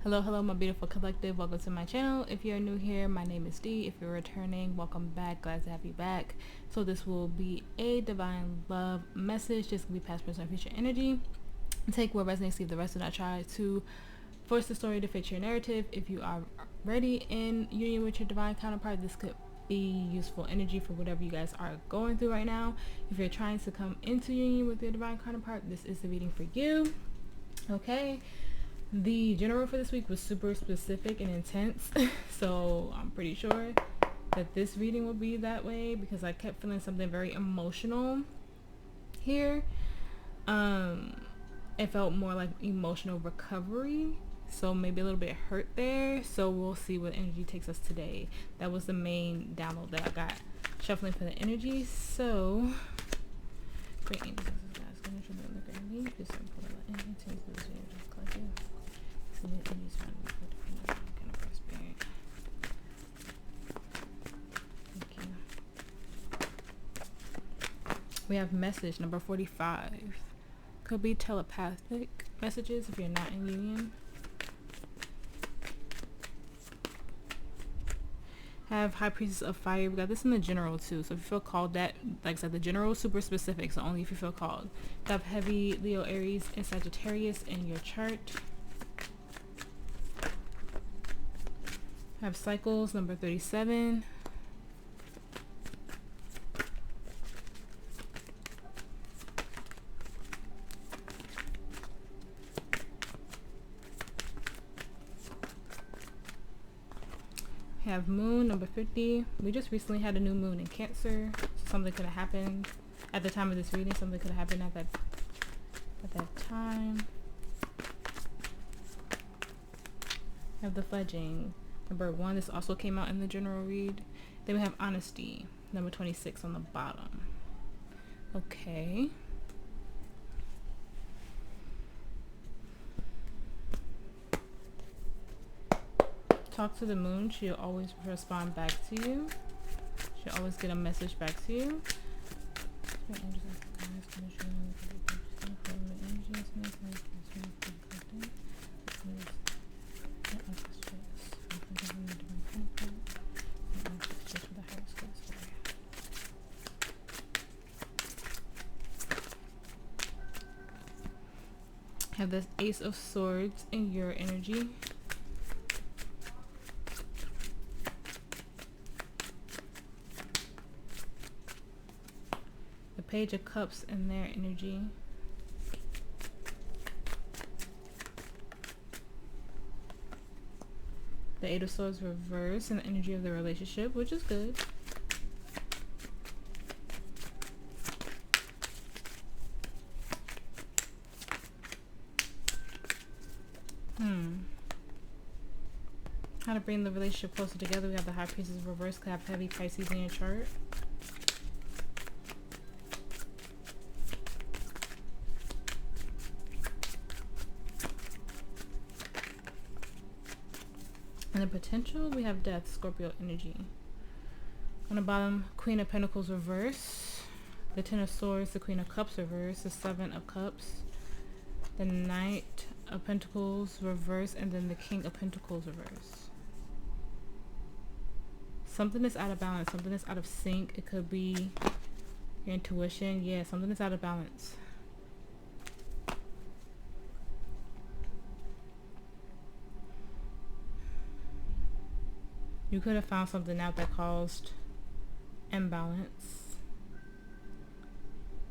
Hello, my beautiful collective. Welcome to my channel. If you're new here, my name is Dee. If you're returning, welcome back. Glad to have you back. So this will be a divine love message. This can be past, present, future energy. Take what resonates, leave the rest. Do not try to force the story to fit your narrative. If you are ready in union with your divine counterpart, this could be useful energy for whatever you guys are going through right now. If you're trying to come into union with your divine counterpart, this is the reading for you. Okay. The general for this week was super specific and intense, so I'm pretty sure that this reading will be that way because I kept feeling something very emotional here. It felt more like emotional recovery, so maybe a little bit hurt there. So we'll see what energy takes us today. That was the main download that I got shuffling for the energy. So great angels, guys, going to look at me. Just pull out the energy to this video, just collect it. We have message number 45. Could be telepathic messages if you're not in union. Have High Priestess of Fire. We got this in the general too, so if you feel called, that, like I said, the general is super specific, so only if you feel called. You have heavy Leo, Aries, and Sagittarius in your chart. Have cycles number 37. Have moon number 50. We just recently had a new moon in Cancer. So something could have happened at the time of this reading. Something could have happened at that time. Have the fledging number 1. This also came out in the general read. Then we have honesty number 26 on the bottom. Okay. Talk to the moon. She'll always respond back to you. She'll always get a message back to you. Have this Ace of Swords in your energy. The Page of Cups in their energy. The Eight of Swords reversed in the energy of the relationship, which is good. How to bring the relationship closer together. We have the High Priestess reverse. Could have heavy Pisces in your chart. And the potential, we have Death, Scorpio energy. On the bottom, Queen of Pentacles reverse. The Ten of Swords, the Queen of Cups reverse. The Seven of Cups. The Knight of Pentacles reverse. And then the King of Pentacles reverse. Something is out of balance. Something is out of sync. It could be your intuition. Yeah, something is out of balance. You could have found something out that caused imbalance.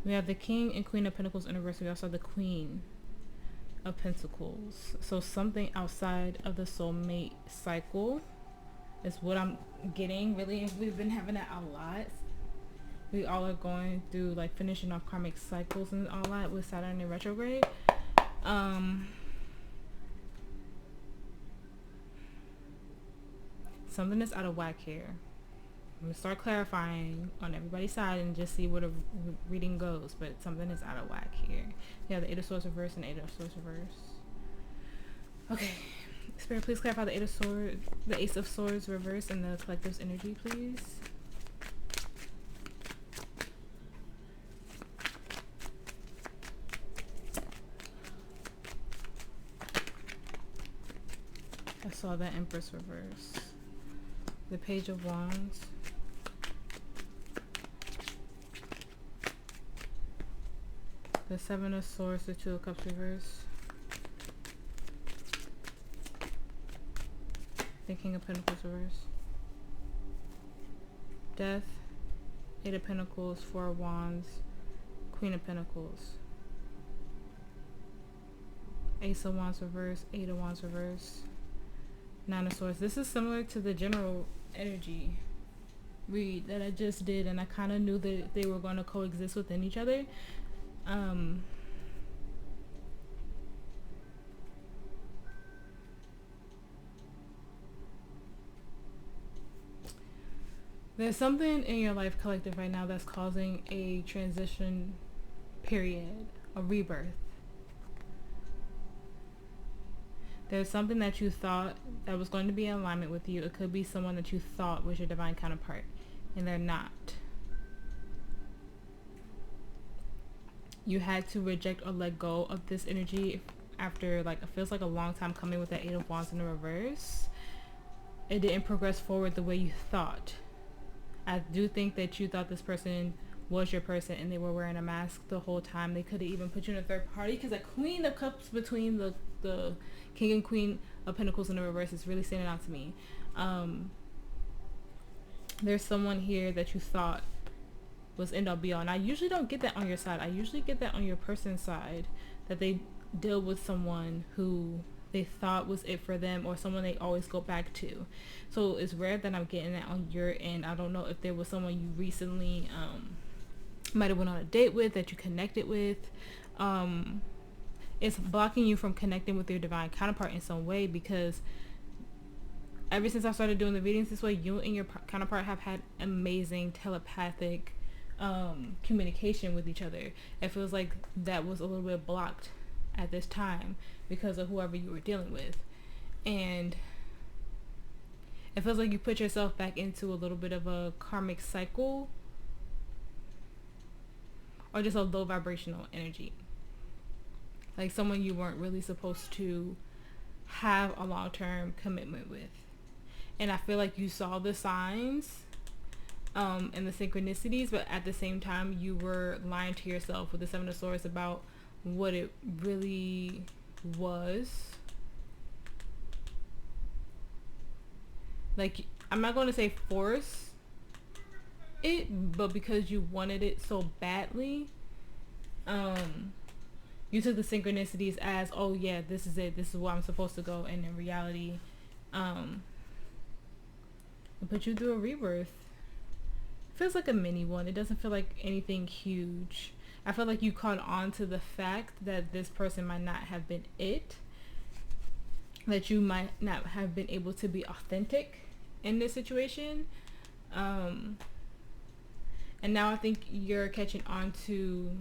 We have the King and Queen of Pentacles in reverse. We also have the Queen of Pentacles. So something outside of the soulmate cycle is what I'm getting. Really, we've been having that a lot. We all are going through like finishing off karmic cycles and all that with Saturn in retrograde. Something is out of whack here. I'm gonna start clarifying on everybody's side and just see where the reading goes, but something is out of whack here. Yeah, the Eight of Swords reverse and Eight of Swords reverse. Okay, Spirit, please clarify the Eight of Swords, the Ace of Swords reverse, and the collective's energy, please. I saw the Empress reverse. The Page of Wands. The Seven of Swords, the Two of Cups reverse. The King of Pentacles reverse. Death. Eight of Pentacles, Four of Wands, Queen of Pentacles. Ace of Wands reverse, Eight of Wands reverse. Nine of Swords. This is similar to the general energy read that I just did, and I kind of knew that they were going to coexist within each other. There's something in your life, collective, right now that's causing a transition period, a rebirth. There's something that you thought that was going to be in alignment with you. It could be someone that you thought was your divine counterpart, and they're not. You had to reject or let go of this energy after, like, it feels like a long time coming with that Eight of Wands in the reverse. It didn't progress forward the way you thought. I do think that you thought this person was your person and they were wearing a mask the whole time. They could have even put you in a third party, because a Queen of Cups between the King and Queen of Pentacles in the reverse is really standing out to me. There's someone here that you thought was end all be all, and I usually don't get that on your side. I usually get that on your person's side, that they deal with someone who they thought was it for them, or someone they always go back to. So it's rare that I'm getting that on your end. I don't know if there was someone you recently might have went on a date with, that you connected with. It's blocking you from connecting with your divine counterpart in some way, because ever since I started doing the readings this way, you and your counterpart have had amazing telepathic communication with each other. It feels like that was a little bit blocked at this time because of whoever you were dealing with, and it feels like you put yourself back into a little bit of a karmic cycle, or just a low vibrational energy, like someone you weren't really supposed to have a long-term commitment with. And I feel like you saw the signs and the synchronicities, but at the same time you were lying to yourself with the Seven of Swords about what it really was. Like, I'm not going to say force it, but because you wanted it so badly, you took the synchronicities as, oh yeah, this is it, this is where I'm supposed to go, and in reality, it put you through a rebirth. It feels like a mini one. It doesn't feel like anything huge. I feel like you caught on to the fact that this person might not have been it, that you might not have been able to be authentic in this situation, and now I think you're catching on to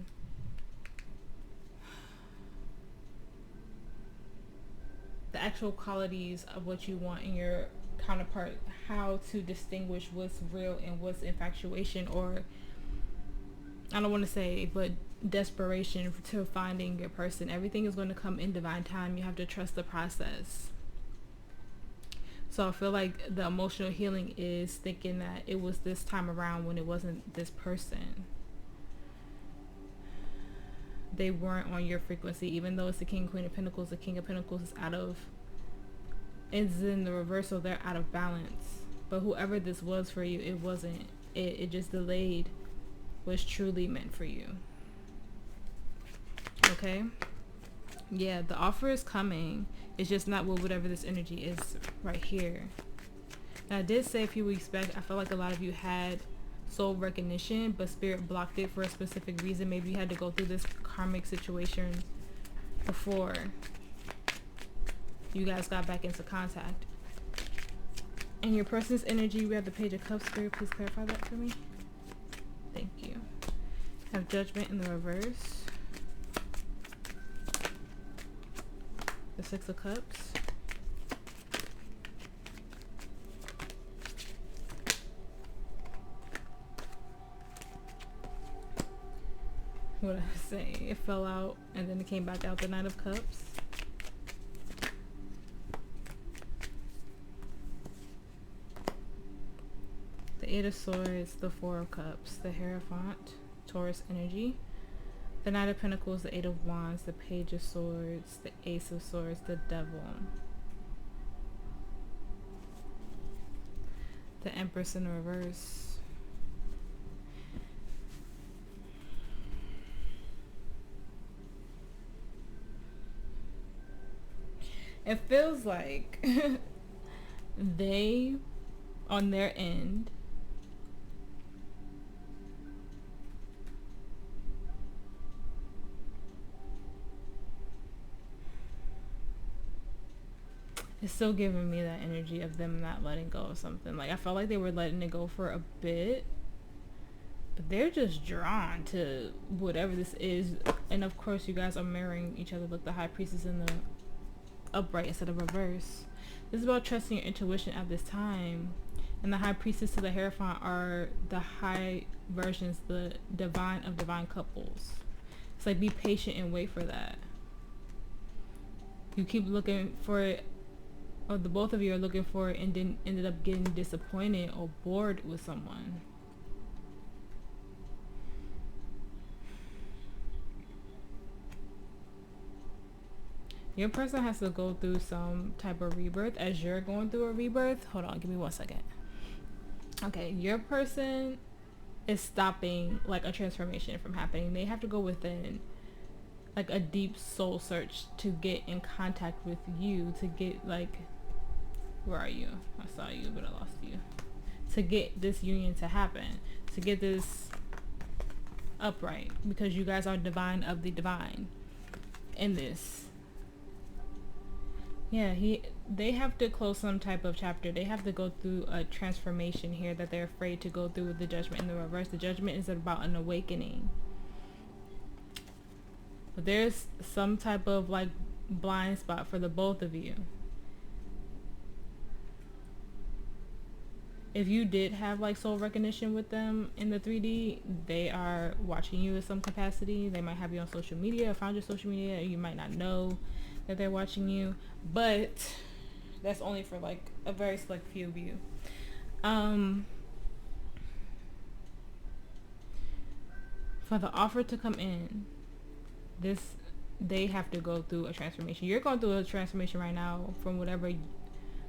the actual qualities of what you want in your counterpart, how to distinguish what's real and what's infatuation, or I don't want to say, but desperation to finding your person. Everything is going to come in divine time. You have to trust the process. So I feel like the emotional healing is thinking that it was this time around when it wasn't this person. They weren't on your frequency, even though it's the King, Queen of Pentacles. The King of Pentacles is in the reversal. They're out of balance. But whoever this was for you, it wasn't it. It just delayed what's truly meant for you. Okay? Yeah, the offer is coming. It's just not with whatever this energy is right here. Now, I did say a few weeks back, I felt like a lot of you had soul recognition, but spirit blocked it for a specific reason. Maybe you had to go through this karmic situation before you guys got back into contact. In your person's energy, we have the Page of Cups. Spirit, please clarify that for me. Thank you. Have Judgment in the reverse. The Six of Cups. What did I say? It fell out and then it came back out. The Nine of Cups. the Eight of Swords, the Four of Cups, the Hierophant, Taurus energy, the Knight of Pentacles, the Eight of Wands, the Page of Swords, the Ace of Swords, the Devil, the Empress in reverse, it feels like they, on their end, it's still giving me that energy of them not letting go of something. Like, I felt like they were letting it go for a bit, but they're just drawn to whatever this is. And of course you guys are mirroring each other. Look, the High Priestess in the upright instead of reverse. This is about trusting your intuition at this time. And the High Priestess to the Hierophant are the high versions, the divine of divine couples. It's like, be patient and wait for that. You keep looking for it, or the both of you are looking for it, and then ended up getting disappointed or bored with someone. Your person has to go through some type of rebirth as you're going through a rebirth. Hold on, give me 1 second. Okay, your person is stopping like a transformation from happening. They have to go within, like, a deep soul search to get in contact with you, to get, like, where are you? I saw you, but I lost you. To get this union to happen, to get this upright, because you guys are divine of the divine in this. Yeah, they have to close some type of chapter. They have to go through a transformation here that they're afraid to go through with the Judgment in the reverse. The Judgment is about an awakening. But there's some type of, like, blind spot for the both of you. If you did have, like, soul recognition with them in the 3D, they are watching you in some capacity. They might have you on social media, or found your social media, and you might not know that they're watching you, but that's only for, like, a very select few of you. For the offer to come in, they have to go through a transformation. You're going through a transformation right now from whatever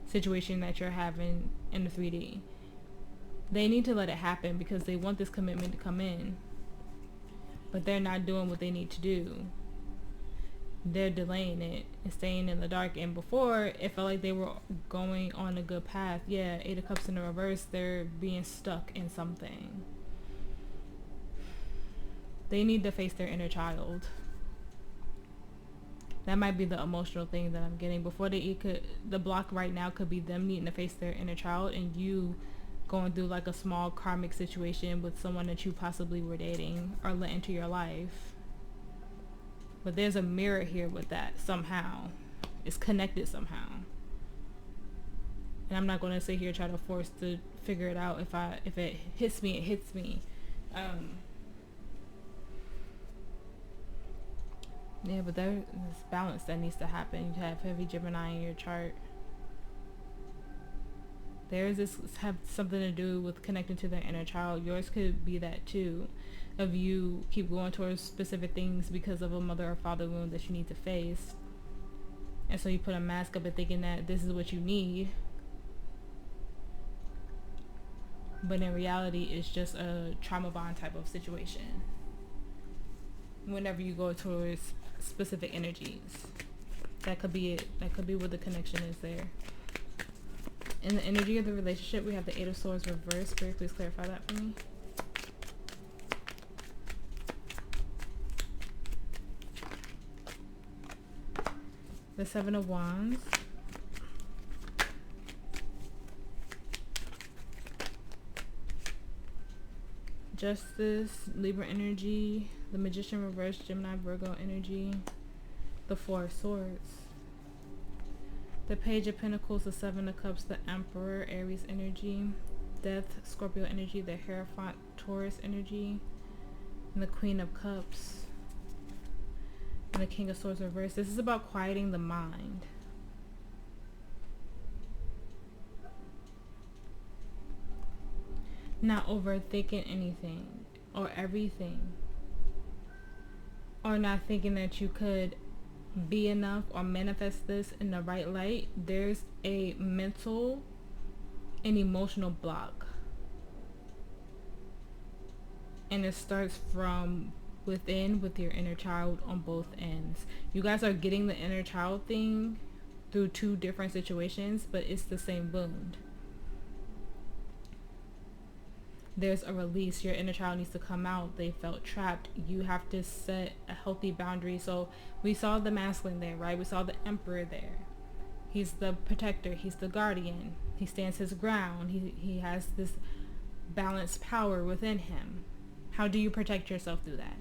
situation that you're having in the 3D. They need to let it happen because they want this commitment to come in, but they're not doing what they need to do. They're delaying it and staying in the dark. And before, it felt like they were going on a good path. Yeah, Eight of Cups in the reverse, they're being stuck in something. They need to face their inner child. That might be the emotional thing that I'm getting. Before the block right now could be them needing to face their inner child, and you going through, like, a small karmic situation with someone that you possibly were dating or let into your life. But there's a mirror here with that somehow. It's connected somehow. And I'm not going to sit here and try to force to figure it out. If it hits me, it hits me. Yeah, but there's balance that needs to happen. You have heavy Gemini in your chart. Have something to do with connecting to their inner child. Yours could be that too. Of you keep going towards specific things because of a mother or father wound that you need to face. And so you put a mask up and thinking that this is what you need. But in reality, it's just a trauma bond type of situation. Whenever you go towards specific energies. That could be it. That could be what the connection is there. In the energy of the relationship, we have the Eight of Swords reversed. Spirit, please clarify that for me. The Seven of Wands. Justice, Libra energy. The Magician reverse, Gemini, Virgo energy. The Four of Swords. The Page of Pentacles, the Seven of Cups, the Emperor, Aries energy. Death, Scorpio energy. The Hierophant, Taurus energy. And the Queen of Cups. And the King of Swords reverse. This is about quieting the mind. not overthinking anything or everything, or not thinking that you could be enough or manifest this in the right light. There's a mental and emotional block, and it starts from within with your inner child on both ends. You guys are getting the inner child thing through two different situations, but it's the same wound. There's a release. Your inner child needs to come out. They felt trapped. You have to set a healthy boundary. So we saw the masculine there, right? We saw the emperor there. He's the protector. He's the guardian. He stands his ground. He has this balanced power within him. How do you protect yourself through that?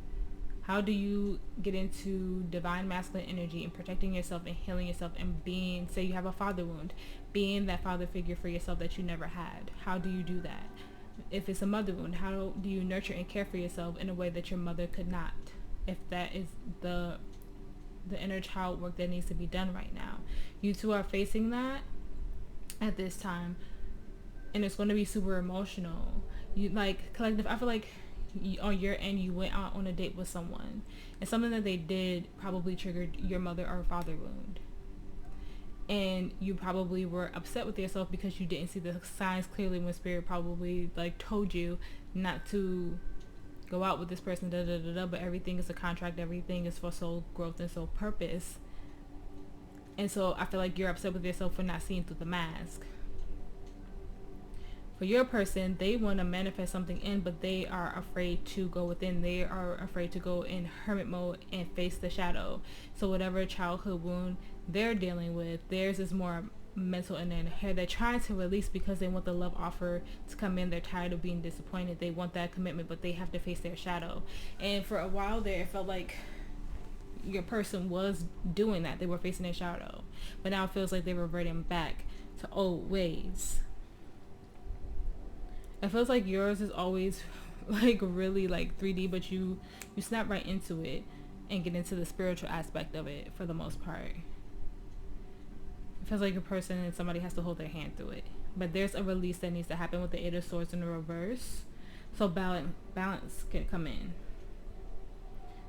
How do you get into divine masculine energy and protecting yourself and healing yourself and being, say you have a father wound, being that father figure for yourself that you never had? How do you do that? If it's a mother wound, how do you nurture and care for yourself in a way that your mother could not? If that is the inner child work that needs to be done right now. You two are facing that at this time, and it's going to be super emotional. You like collective, I feel like on your end you went out on a date with someone, and something that they did probably triggered your mother or father wound. And you probably were upset with yourself because you didn't see the signs clearly when spirit probably like told you not to go out with this person, but everything is a contract, everything is for soul growth and soul purpose. And so I feel like you're upset with yourself for not seeing through the mask. For your person, they want to manifest something in, but they are afraid to go within. They are afraid to go in hermit mode and face the shadow. So whatever childhood wound they're dealing with, theirs is more mental and in here. They're trying to release because they want the love offer to come in. They're tired of being disappointed. They want that commitment, but they have to face their shadow. And for a while there, it felt like your person was doing that. They were facing their shadow. But now it feels like they're reverting back to old ways. It feels like yours is always like really like 3D, but you snap right into it and get into the spiritual aspect of it for the most part. It feels like a person and somebody has to hold their hand through it. But there's a release that needs to happen with the Eight of Swords in the reverse. So balance can come in.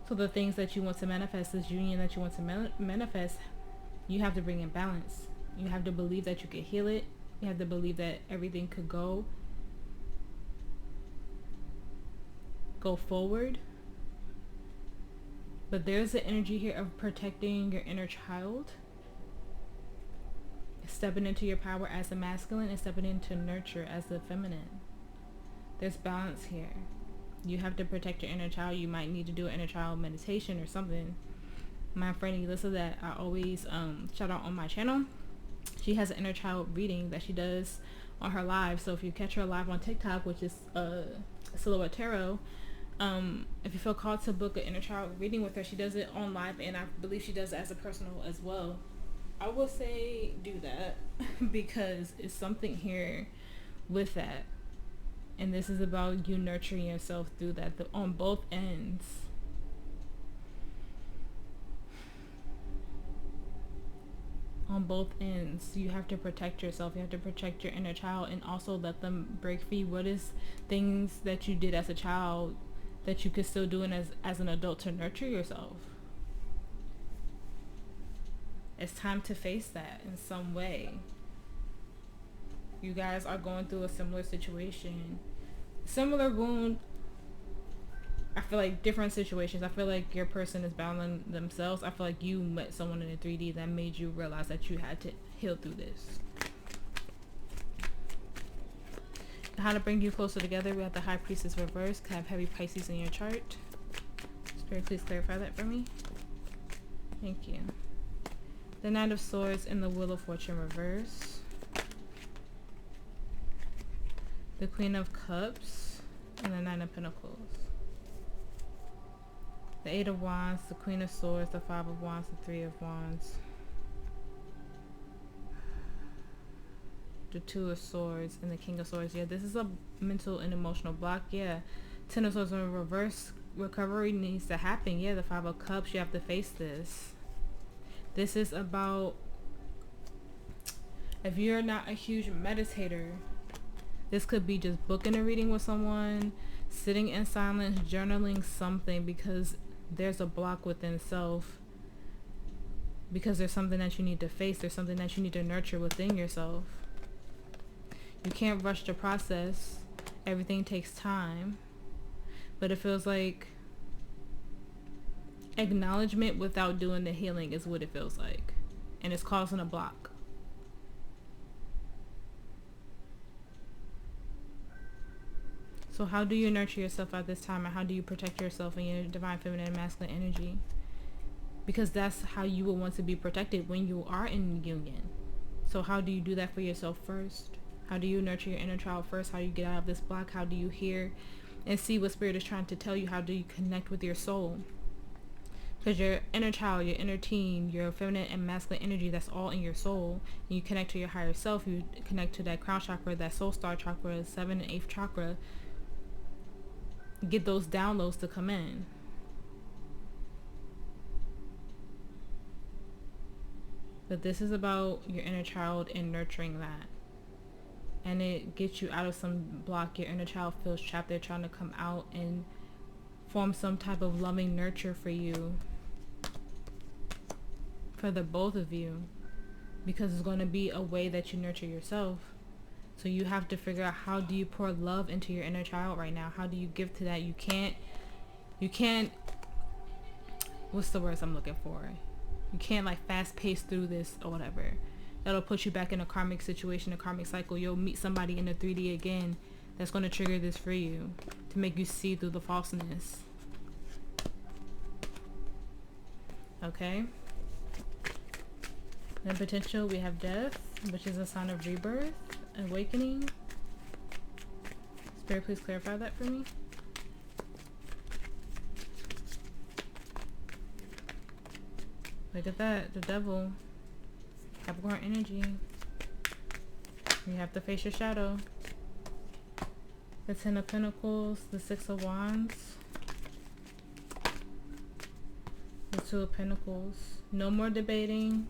So the things that you want to manifest, this union that you want to manifest, you have to bring in balance. You have to believe that you can heal it. You have to believe that everything could go forward. But there's the energy here of protecting your inner child, stepping into your power as the masculine and stepping into nurture as the feminine. There's balance here. You have to protect your inner child. You might need to do an inner child meditation or something. My friend Elissa that I always shout out on my channel, she has an inner child reading that she does on her live. So if you catch her live on TikTok, which is Silhouette Tarot, if you feel called to book an inner child reading with her, she does it on live, and I believe she does it as a personal as well. I will say do that because it's something here with that, and this is about you nurturing yourself through that on both ends. On both ends, you have to protect yourself. You have to protect your inner child and also let them break free. What is things that you did as a child that you could still do as an adult to nurture yourself? It's time to face that in some way. You guys are going through a similar situation, similar wound. I feel like different situations. I feel like your person is battling themselves. I feel like you met someone in the 3D that made you realize that you had to heal through this. How to bring you closer together. We have the High Priestess reverse. Can have heavy Pisces in your chart. Spirit, please clarify that for me. Thank you. The Knight of Swords and the Wheel of Fortune reverse. The Queen of Cups and the Nine of Pentacles. The Eight of Wands, the Queen of Swords, the Five of Wands, the Three of Wands. The Two of Swords and the King of Swords. Yeah, this is a mental and emotional block. Yeah. Ten of Swords in reverse. Recovery needs to happen. Yeah, the Five of Cups. You have to face this. This is about, if you're not a huge meditator, This could be just booking a reading with someone, sitting in silence, journaling something, because there's a block within self, because there's something that you need to face, there's something that you need to nurture within yourself. You can't rush the process. Everything takes time. But it feels like acknowledgement without doing the healing is what it feels like. And it's causing a block. So how do you nurture yourself at this time, and how do you protect yourself and your divine feminine and masculine energy? Because that's how you will want to be protected when you are in union. So how do you do that for yourself first? How do you nurture your inner child first? How do you get out of this block? How do you hear and see what spirit is trying to tell you? How do you connect with your soul? Because your inner child, your inner teen, your feminine and masculine energy, that's all in your soul. And you connect to your higher self. You connect to that crown chakra, that soul star chakra, 7th and 8th chakra. Get those downloads to come in. But this is about your inner child and nurturing that. And it gets you out of some block. Your inner child feels trapped. They're trying to come out and form some type of loving nurture for you. For the both of you. Because it's going to be a way that you nurture yourself. So you have to figure out, how do you pour love into your inner child right now? How do you give to that? You can't, what's the words I'm looking for? You can't like fast pace through this or whatever. That'll put you back in a karmic situation, a karmic cycle. You'll meet somebody in the 3D again that's going to trigger this for you, to make you see through the falseness. Okay? In potential, we have death, which is a sign of rebirth, awakening. Spirit, please clarify that for me. Look at that, the devil. Capricorn energy. You have to face your shadow. The 10 of Pentacles, the 6 of Wands, the 2 of Pentacles. No more debating.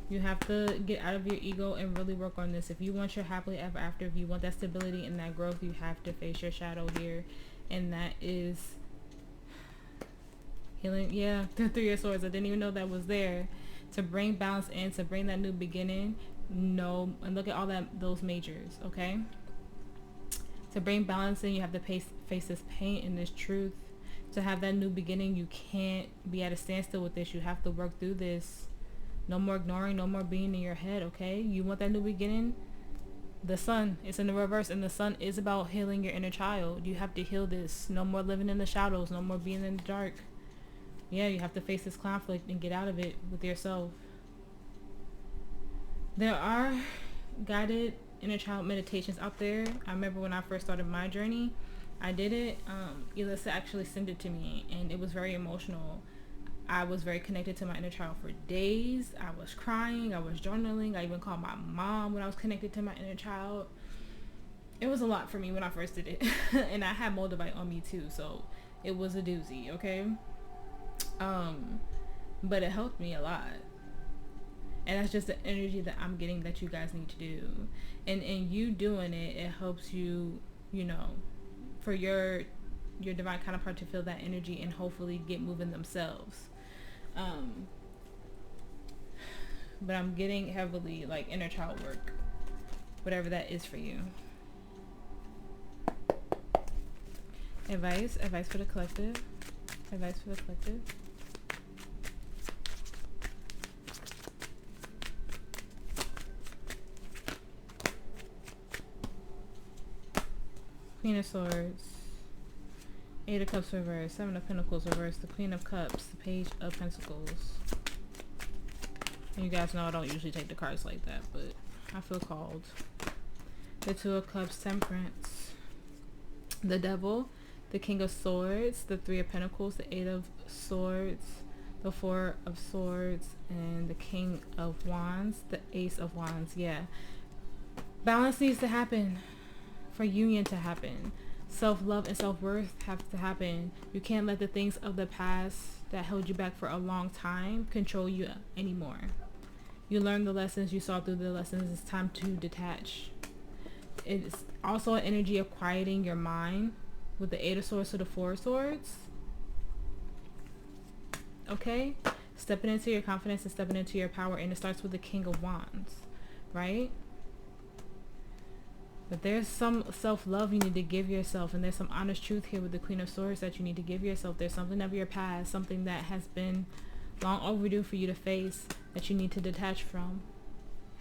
You have to get out of your ego and really work on this. If you want your happily ever after, if you want that stability and that growth, you have to face your shadow here. And that is healing. Yeah, the 3 of Swords. I didn't even know that was there. To bring balance in, to bring that new beginning. No, and look at all those majors, okay? To bring balance in, you have to face this pain and this truth. To have that new beginning, you can't be at a standstill with this. You have to work through this. No more ignoring, no more being in your head, okay? You want that new beginning? The sun is in the reverse, and the sun is about healing your inner child. You have to heal this. No more living in the shadows, no more being in the dark. Yeah, you have to face this conflict and get out of it with yourself. There are guided inner child meditations out there. I remember when I first started my journey, I did it. Elissa actually sent it to me, and it was very emotional. I was very connected to my inner child for days. I was crying. I was journaling. I even called my mom when I was connected to my inner child. It was a lot for me when I first did it. And I had Moldavite on me too, so it was a doozy, okay? But it helped me a lot. And that's just the energy that I'm getting that you guys need to do. And in you doing it, it helps you, you know, for your divine counterpart to feel that energy and hopefully get moving themselves. But I'm getting heavily like inner child work, whatever that is for you. Advice for the collective. Advice for the collective. Queen of Swords, 8 of Cups reversed, 7 of Pentacles reversed, the Queen of Cups, the Page of Pentacles. And you guys know I don't usually take the cards like that, but I feel called. The 2 of Cups, Temperance, the Devil, the King of Swords, the 3 of Pentacles, the 8 of Swords, the 4 of Swords, and the King of Wands, the Ace of Wands. Yeah. Balance needs to happen for union to happen. Self-love and self-worth have to happen. You can't let the things of the past that held you back for a long time control you anymore. You learned the lessons, you saw through the lessons. It's time to detach. it's also an energy of quieting your mind with the 8 of Swords to the 4 of Swords. Okay? Stepping into your confidence and stepping into your power. And it starts with the King of Wands, right? But there's some self-love you need to give yourself. And there's some honest truth here with the Queen of Swords that you need to give yourself. There's something of your past, something that has been long overdue for you to face, that you need to detach from.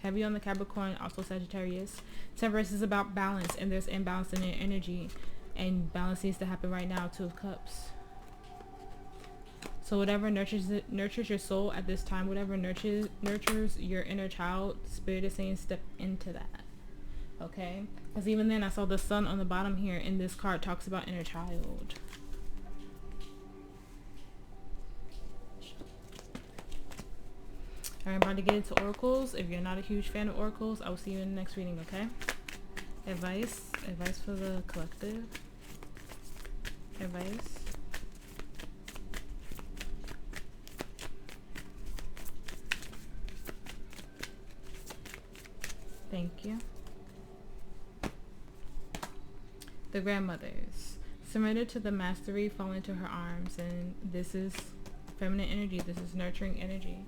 Heavy on the Capricorn, also Sagittarius. Temperance is about balance, and there's imbalance in your energy. And balance needs to happen right now. 2 of Cups. So whatever nurtures your soul at this time, whatever nurtures your inner child, Spirit is saying step into that. Okay? Because even then I saw the sun on the bottom here, and this card talks about inner child. Alright, I'm about to get into oracles. If you're not a huge fan of oracles, I will see you in the next reading, okay? Advice for the collective. Advice. Thank you. The grandmothers. Surrender to the mastery, fall into her arms. And this is feminine energy. This is nurturing energy.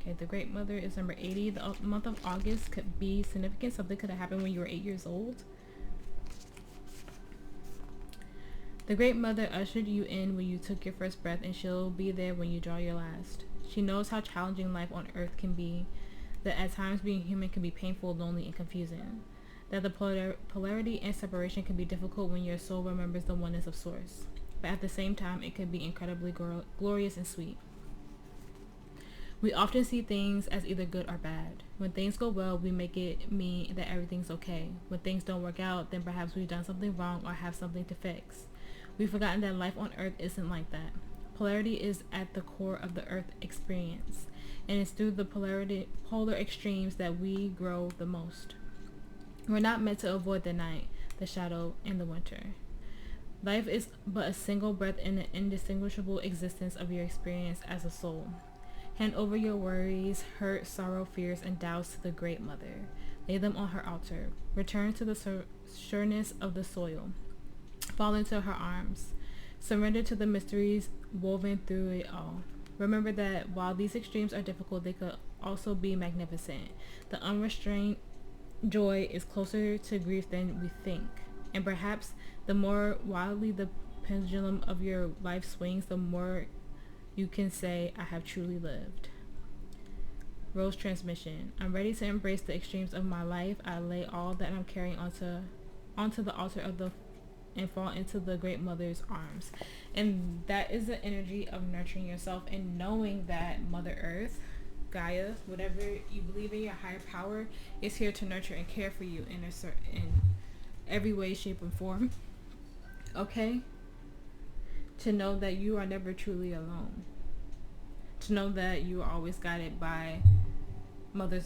Okay, the Great Mother is number 80. The month of August could be significant. Something could have happened when you were 8 years old. The Great Mother ushered you in when you took your first breath, and she'll be there when you draw your last. She knows how challenging life on Earth can be, that at times being human can be painful, lonely, and confusing, that the polarity and separation can be difficult when your soul remembers the oneness of Source, but at the same time it can be incredibly glorious and sweet. We often see things as either good or bad. When things go well, we make it mean that everything's okay. When things don't work out, then perhaps we've done something wrong or have something to fix. We've forgotten that life on Earth isn't like that. Polarity is at the core of the Earth experience, and it's through the polar extremes that we grow the most. We're not meant to avoid the night, the shadow, and the winter. Life is but a single breath in the indistinguishable existence of your experience as a soul. Hand over your worries, hurt, sorrow, fears, and doubts to the Great Mother. Lay them on her altar. Return to the sureness of the soil. Fall into her arms. Surrender to the mysteries woven through it all. Remember that while these extremes are difficult, they could also be magnificent. The unrestrained joy is closer to grief than we think. And perhaps the more wildly the pendulum of your life swings, the more you can say, I have truly lived. Rose transmission. I'm ready to embrace the extremes of my life. I lay all that I'm carrying onto the altar of the and fall into the Great Mother's arms. And that is the energy of nurturing yourself and knowing that Mother Earth, Gaia, whatever you believe in, your higher power, is here to nurture and care for you in every way, shape, and form. Okay? To know that you are never truly alone. To know that you are always guided by Mother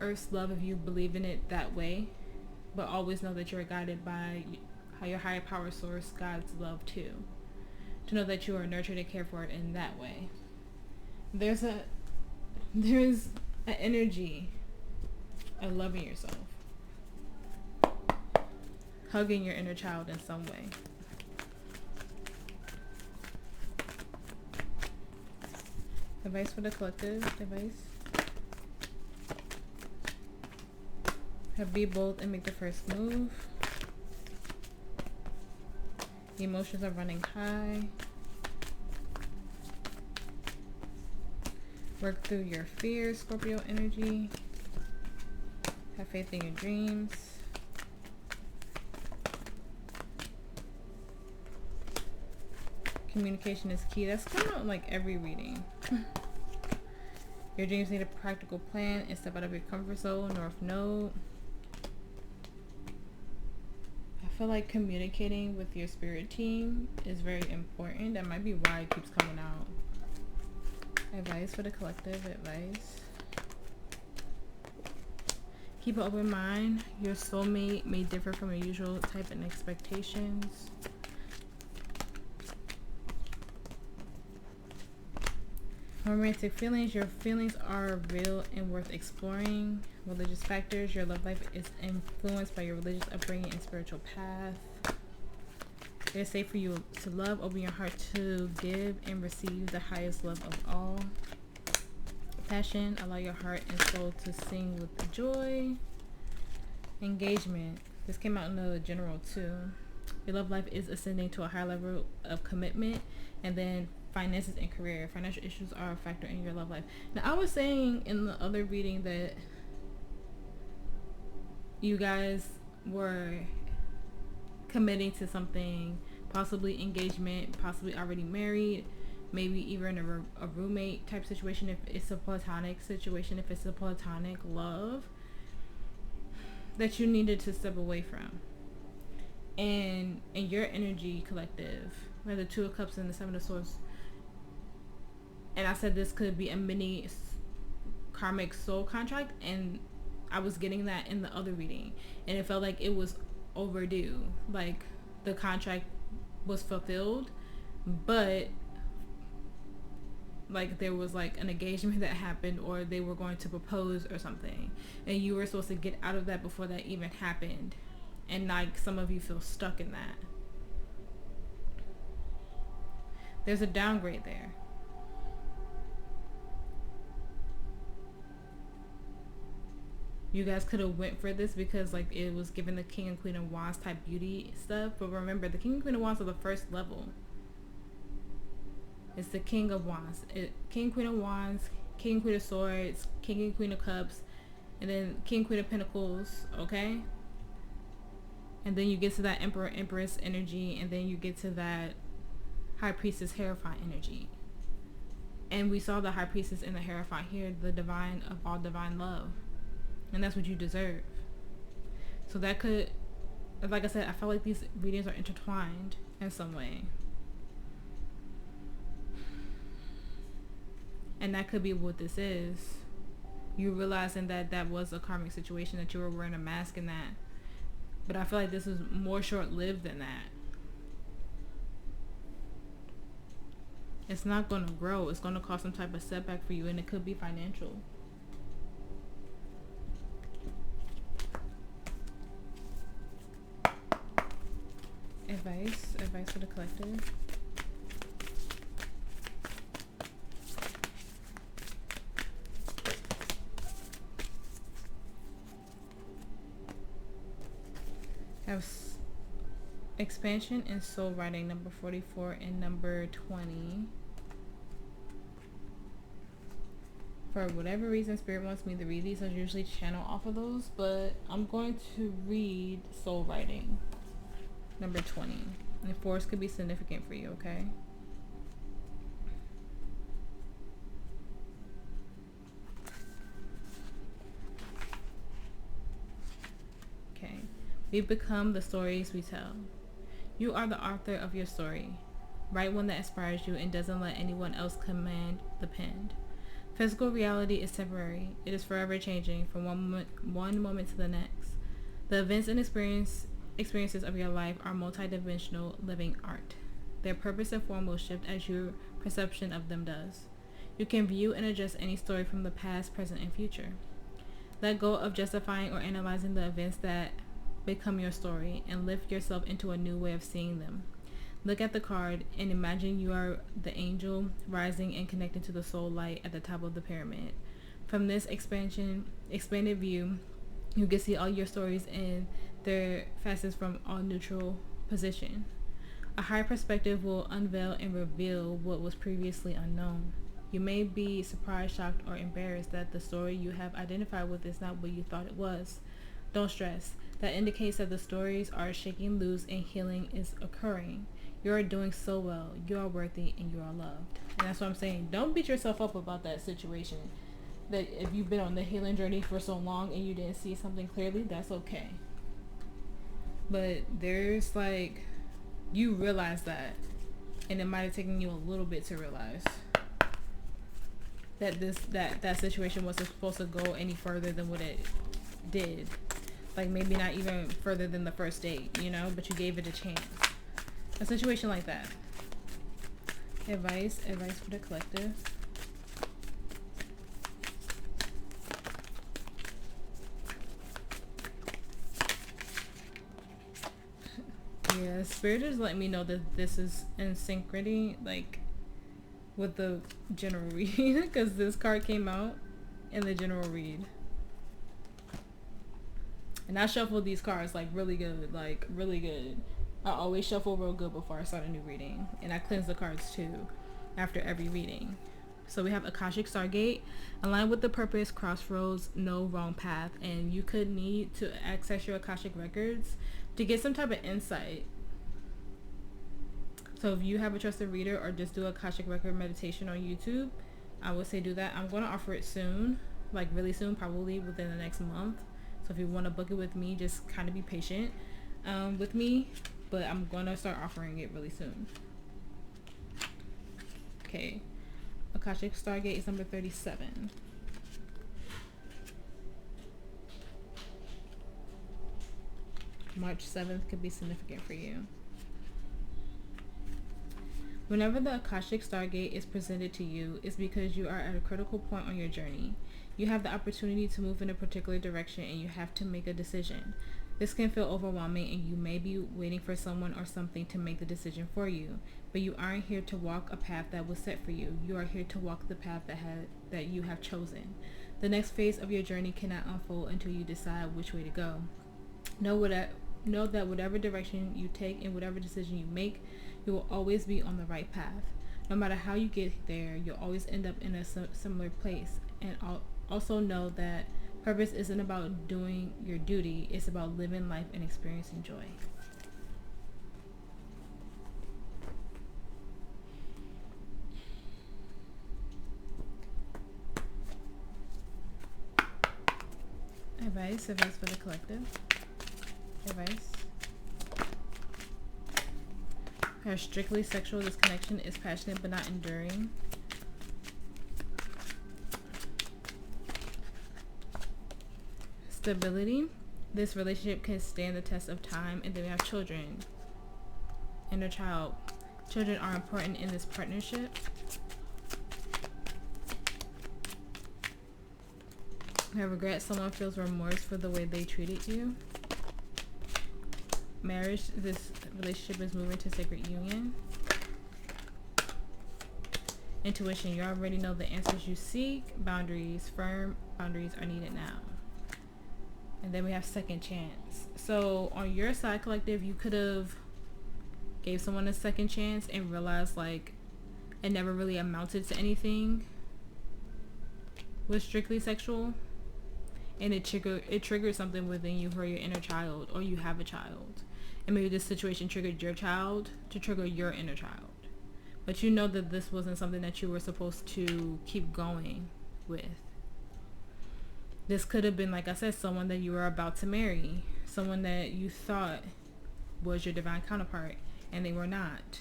Earth's love if you believe in it that way. But always know that you're guided by your higher power source, God's love too. To know that you are nurtured and cared for it in that way. There's an energy of loving yourself. Hugging your inner child in some way. Advice for the collective. Advice. Be bold and make the first move. Emotions are running high. Work through your fears, Scorpio energy. Have faith in your dreams. Communication is key. That's kind of like every reading. Your dreams need a practical plan and step out of your comfort zone. North Node. I feel like communicating with your spirit team is very important. That might be why it keeps coming out. Advice for the collective. Advice. Keep an open mind. Your soulmate may differ from your usual type and expectations. Romantic feelings. Your feelings are real and worth exploring. Religious factors. Your love life is influenced by your religious upbringing and spiritual path. It is safe for you to love. Open your heart to give and receive the highest love of all. Passion. Allow your heart and soul to sing with joy. Engagement. This came out in the general too. Your love life is ascending to a higher level of commitment. And then finances and career. Financial issues are a factor in your love life. Now, I was saying in the other reading that you guys were committing to something, possibly engagement, possibly already married, maybe even a roommate type situation if it's a platonic situation, if it's a platonic love that you needed to step away from. And in your energy collective, we have the Two of Cups and the Seven of Swords. And I said this could be a mini karmic soul contract, and I was getting that in the other reading, and it felt like it was overdue. Like the contract was fulfilled, but like there was like an engagement that happened, or they were going to propose or something, and you were supposed to get out of that before that even happened. And like some of you feel stuck in that. There's a downgrade there. You guys could have went for this because like it was given the King and Queen of Wands type beauty stuff. But remember, the King and Queen of Wands are the first level. It's the King of Wands. King, Queen of Wands, King, Queen of Swords, King and Queen of Cups, and then King, Queen of Pentacles, okay? And then you get to that Emperor, Empress energy, and then you get to that High Priestess, Hierophant energy. And we saw the High Priestess and the Hierophant here, the divine of all divine love. And that's what you deserve. So that could, like I said, I felt like these readings are intertwined in some way. And that could be what this is. You realizing that that was a karmic situation, that you were wearing a mask in that. But I feel like this is more short-lived than that. It's not going to grow. It's going to cause some type of setback for you, and it could be financial. Advice for the collective. Have expansion and soul writing, number 44 and number 20. For whatever reason, Spirit wants me to read these. I usually channel off of those, but I'm going to read soul writing, number 20. And force could be significant for you, okay? Okay. We become the stories we tell. You are the author of your story. Write one that inspires you and doesn't let anyone else command the pen. Physical reality is temporary. It is forever changing from one moment to the next. The events and experiences of your life are multidimensional living art. Their purpose and form will shift as your perception of them does. You can view and adjust any story from the past, present, and future. Let go of justifying or analyzing the events that become your story and lift yourself into a new way of seeing them. Look at the card and imagine you are the angel rising and connecting to the soul light at the top of the pyramid. From this expanded view, you can see all your stories in their facets from all neutral position. A higher perspective will unveil and reveal what was previously unknown. You may be surprised, shocked, or embarrassed that the story you have identified with is not what you thought it was. Don't stress. That indicates that the stories are shaking loose and healing is occurring. You are doing so well. You are worthy and you are loved. And that's what I'm saying. Don't beat yourself up about that situation. That if you've been on the healing journey for so long and you didn't see something clearly, that's okay. But there's like, you realize that, and it might have taken you a little bit to realize that that situation wasn't supposed to go any further than what it did. Like maybe not even further than the first date, you know, but you gave it a chance. A situation like that. Advice for the collective. Spirit is letting me know that this is in synchrony, like, with the general read, because this card came out in the general read. And I shuffled these cards, like, really good, I always shuffle real good before I start a new reading. And I cleanse the cards, too, after every reading. So we have Akashic Stargate, align with the purpose, crossroads, no wrong path. And you could need to access your Akashic records to get some type of insight. So if you have a trusted reader, or just do Akashic record meditation on YouTube, I would say do that. I'm going to offer it soon, like really soon, probably within the next month. So if you want to book it with me, just kind of be patient with me. But I'm going to start offering it really soon. Okay. Akashic Stargate is number 37. March 7th could be significant for you. Whenever the Akashic Stargate is presented to you, it's because you are at a critical point on your journey. You have the opportunity to move in a particular direction and you have to make a decision. This can feel overwhelming and you may be waiting for someone or something to make the decision for you. But you aren't here to walk a path that was set for you. You are here to walk the path that you have chosen. The next phase of your journey cannot unfold until you decide which way to go. Know that whatever direction you take and whatever decision you make, you will always be on the right path. No matter how you get there, you'll always end up in a similar place. And also know that purpose isn't about doing your duty, it's about living life and experiencing joy. Advice for the collective. Advice. Are strictly sexual. This connection is passionate but not enduring. Stability. This relationship can stand the test of time. And then we have children. Inner child. Children are important in this partnership. We have regret. Someone feels remorse for the way they treated you. Marriage. This relationship is moving to sacred union. Intuition. You already know the answers you seek. Boundaries. Firm boundaries are needed now. And then we have second chance. So on your side, collective, you could have gave someone a second chance and realized like it never really amounted to anything. Was strictly sexual. And it triggered something within you for your inner child, or you have a child. And maybe this situation triggered your child to trigger your inner child. But you know that this wasn't something that you were supposed to keep going with. This could have been, like I said, someone that you were about to marry. Someone that you thought was your divine counterpart, and they were not.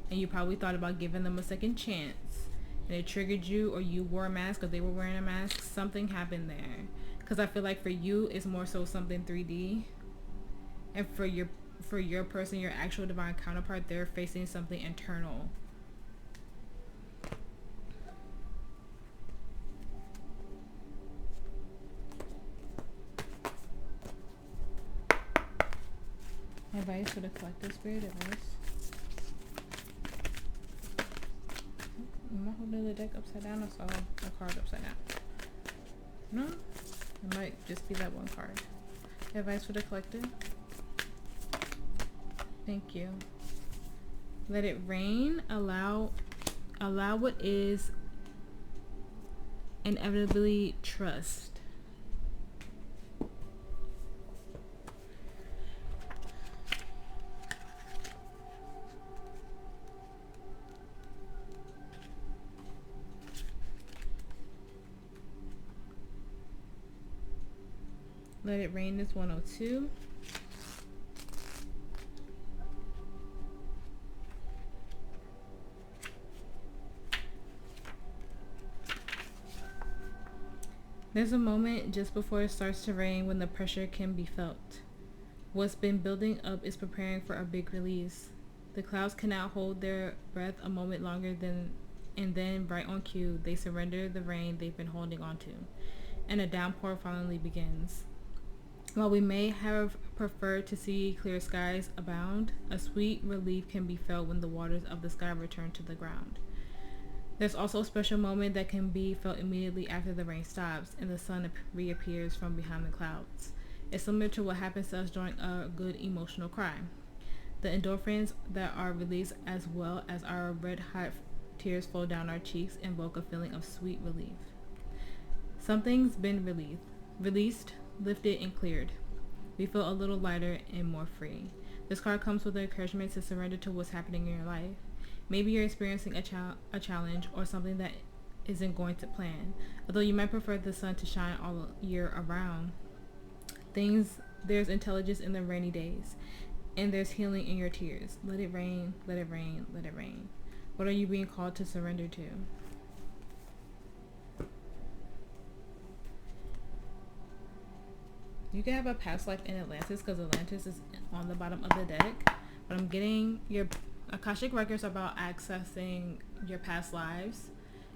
And you probably thought about giving them a second chance. And it triggered you, or you wore a mask, or they were wearing a mask. Something happened there. Because I feel like for you, it's more so something 3D. And for your person, your actual divine counterpart, they're facing something internal. Advice for the collective spirit. Advice. Am I holding the deck upside down, or saw a card upside down? No? It might just be that one card. Advice for the collective. Thank you. Let it rain. Allow what is. Inevitably trust. Let it rain is 102. There's a moment just before it starts to rain when the pressure can be felt. What's been building up is preparing for a big release. The clouds cannot hold their breath a moment longer and then right on cue, they surrender the rain they've been holding on to. And a downpour finally begins. While we may have preferred to see clear skies abound, a sweet relief can be felt when the waters of the sky return to the ground. There's also a special moment that can be felt immediately after the rain stops and the sun reappears from behind the clouds. It's similar to what happens to us during a good emotional cry. The endorphins that are released, as well as our red-hot tears flow down our cheeks, invoke a feeling of sweet relief. Something's been released, lifted, and cleared. We feel a little lighter and more free. This card comes with an encouragement to surrender to what's happening in your life. Maybe you're experiencing a challenge or something that isn't going to plan. Although you might prefer the sun to shine all year around, there's intelligence in the rainy days, and there's healing in your tears. Let it rain, let it rain, let it rain. What are you being called to surrender to? You can have a past life in Atlantis because Atlantis is on the bottom of the deck. But I'm getting your Akashic records about accessing your past lives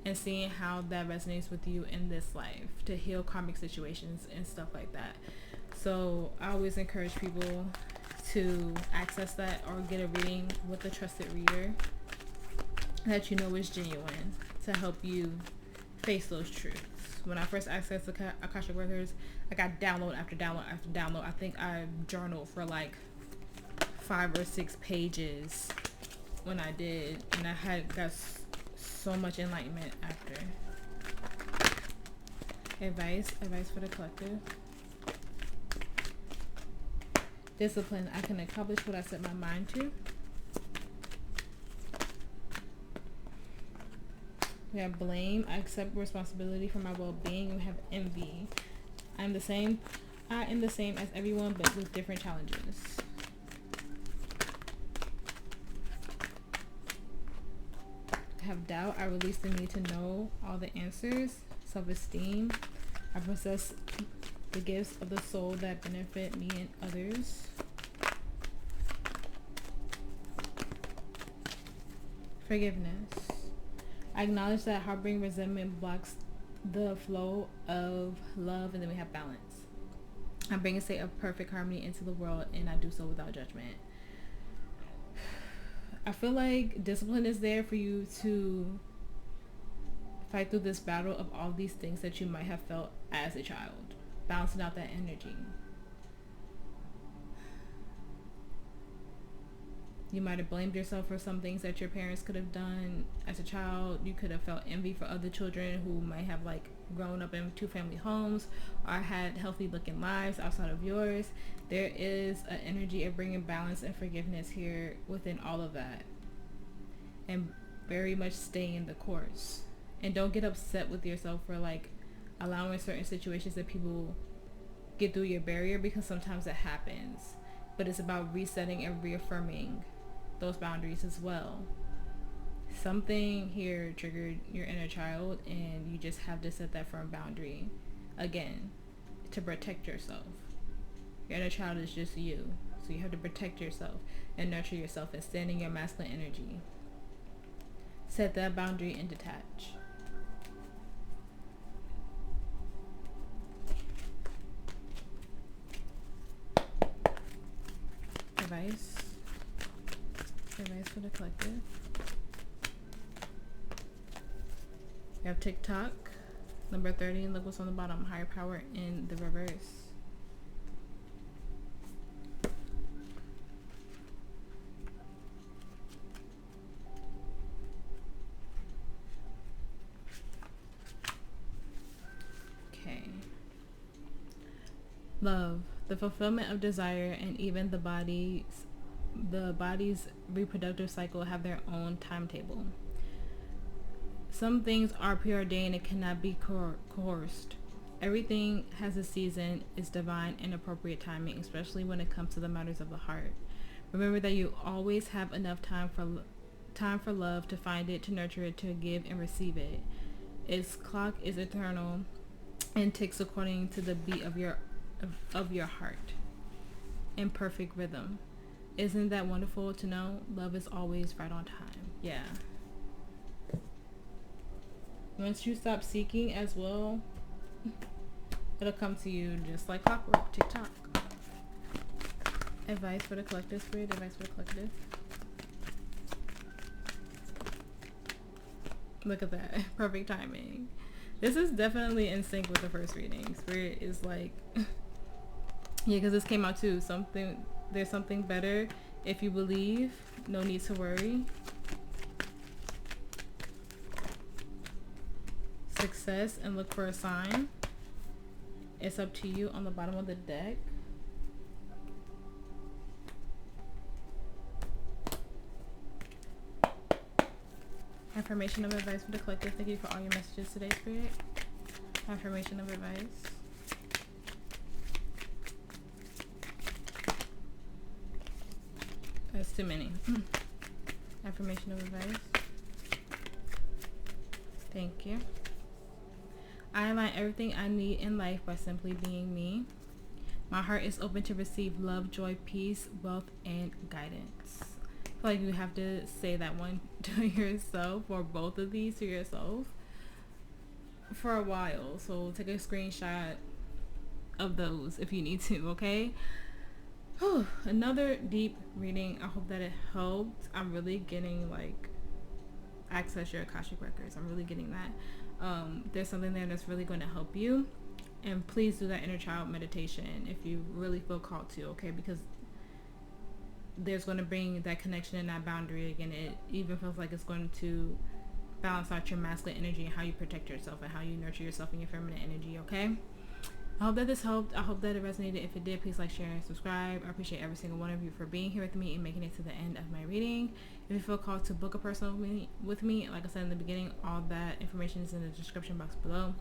and seeing how that resonates with you in this life to heal karmic situations and stuff like that. So I always encourage people to access that or get a reading with a trusted reader that you know is genuine to help you face those truths. When I first accessed the Akashic records, I got download after download after download. I think I journaled for like 5 or 6 pages when I did, and I got so much enlightenment after. Advice for the collective. Discipline. I can accomplish what I set my mind to. We have blame. I accept responsibility for my well-being. We have envy. I am the same as everyone, but with different challenges. I have doubt. I release the need to know all the answers. Self-esteem. I possess the gifts of the soul that benefit me and others. Forgiveness. I acknowledge that harboring resentment blocks the flow of love, and then we have balance. I bring a state of perfect harmony into the world, and I do so without judgment. I feel like discipline is there for you to fight through this battle of all these things that you might have felt as a child, balancing out that energy. You might have blamed yourself for some things that your parents could have done as a child. You could have felt envy for other children who might have like grown up in 2-family homes or had healthy looking lives outside of yours. There is an energy of bringing balance and forgiveness here within all of that, and very much staying the course. And don't get upset with yourself for like allowing certain situations that people get through your barrier, because sometimes it happens. But it's about resetting and reaffirming those boundaries as well. Something here triggered your inner child, and you just have to set that firm boundary again to protect yourself. Your inner child is just you, so you have to protect yourself and nurture yourself and stand in your masculine energy. Set that boundary and detach. Advice for the collective. We have TikTok, number 30, and look what's on the bottom, higher power in the reverse. Okay. Love, the fulfillment of desire, and even the body's reproductive cycle have their own timetable. Some things are preordained and cannot be coerced. Everything has a season, is divine and appropriate timing, especially when it comes to the matters of the heart. Remember that you always have enough time for love, to find it, to nurture it, to give and receive it. Its clock is eternal and ticks according to the beat of your heart in perfect rhythm. Isn't that wonderful to know? Love is always right on time. Yeah. Once you stop seeking as well, it'll come to you just like clockwork. TikTok. Advice for the collective, spirit. Advice for the collective. Look at that. Perfect timing. This is definitely in sync with the first reading. Spirit is like, yeah, because this came out too. There's something better if you believe. No need to worry. Success and look for a sign. It's up to you on the bottom of the deck. Affirmation of advice for the collective. Thank you for all your messages today, Spirit. Affirmation of advice. That's too many. Affirmation of advice. Thank you. I align everything I need in life by simply being me. My heart is open to receive love, joy, peace, wealth, and guidance. I feel like you have to say that one to yourself, or both of these to yourself, for a while. So take a screenshot of those if you need to, okay? Whew. Another deep reading. I hope that it helped. I'm really getting like access your Akashic records. I'm really getting that. There's something there that's really going to help you, and please do that inner child meditation if you really feel called to, okay? Because there's going to bring that connection and that boundary again. It even feels like it's going to balance out your masculine energy and how you protect yourself and how you nurture yourself in your feminine energy, okay? I hope that this helped. I hope that it resonated. If it did, please like, share, and subscribe. I appreciate every single one of you for being here with me and making it to the end of my reading. If you feel called to book a personal with me, like I said in the beginning, all that information is in the description box below.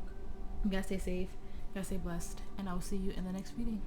You guys stay safe. You guys stay blessed. And I will see you in the next reading.